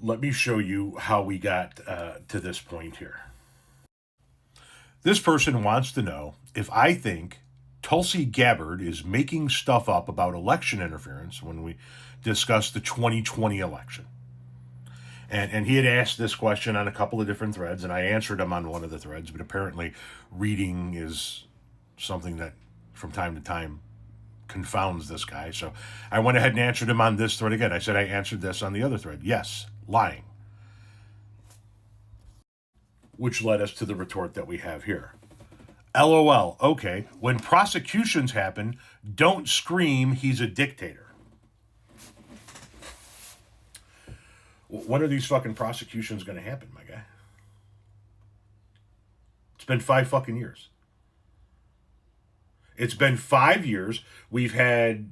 let me show you how we got to this point here. This person wants to know if I think Tulsi Gabbard is making stuff up about election interference when we discuss the 2020 election. And he had asked this question on a couple of different threads, and I answered him on one of the threads, but apparently reading is something that from time to time confounds this guy. So I went ahead and answered him on this thread again. I said I answered this on the other thread. Yes, lying. Which led us to the retort that we have here. LOL, okay, when prosecutions happen, don't scream he's a dictator. When are these fucking prosecutions going to happen, my guy? It's been 5 fucking years. It's been 5 years. We've had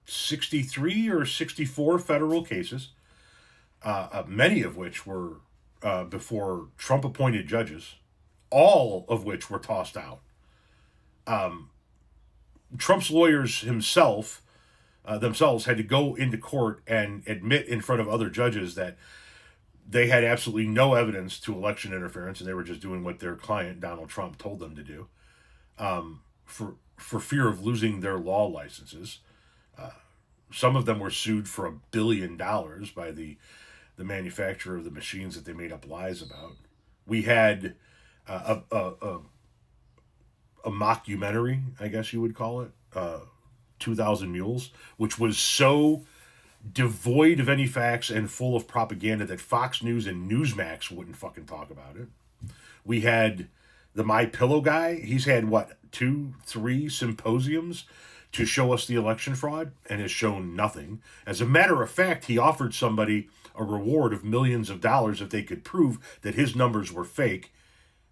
63 or 64 federal cases, many of which were before Trump-appointed judges, all of which were tossed out. Trump's lawyers themselves had to go into court and admit in front of other judges that they had absolutely no evidence to election interference, and they were just doing what their client, Donald Trump, told them to do, for fear of losing their law licenses. Some of them were sued for $1 billion by the manufacturer of the machines that they made up lies about. We had a mockumentary, I guess you would call it, 2,000 Mules, which was so devoid of any facts and full of propaganda that Fox News and Newsmax wouldn't fucking talk about it. We had the My Pillow guy. He's had, 2-3 symposiums to show us the election fraud and has shown nothing. As a matter of fact, he offered somebody a reward of millions of dollars if they could prove that his numbers were fake.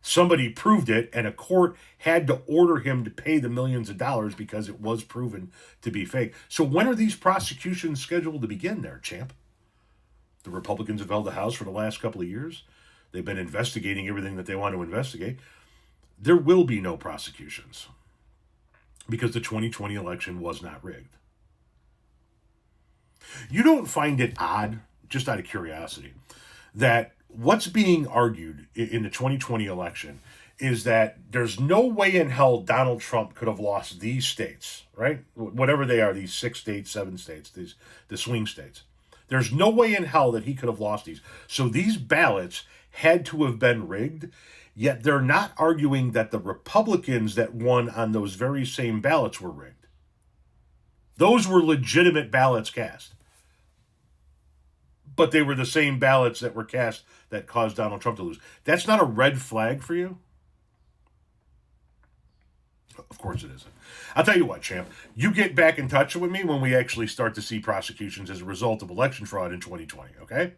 Somebody proved it, and a court had to order him to pay the millions of dollars because it was proven to be fake. So when are these prosecutions scheduled to begin there, champ? The Republicans have held the House for the last couple of years. They've been investigating everything that they want to investigate. There will be no prosecutions because the 2020 election was not rigged. You don't find it odd, just out of curiosity, that what's being argued in the 2020 election is that there's no way in hell Donald Trump could have lost these states, right? Whatever they are, these 6 states, 7 states, the swing states. There's no way in hell that he could have lost these. So these ballots had to have been rigged, yet they're not arguing that the Republicans that won on those very same ballots were rigged. Those were legitimate ballots cast. But they were the same ballots that were cast that caused Donald Trump to lose. That's not a red flag for you? Of course it isn't. I'll tell you what, champ. You get back in touch with me when we actually start to see prosecutions as a result of election fraud in 2020, okay?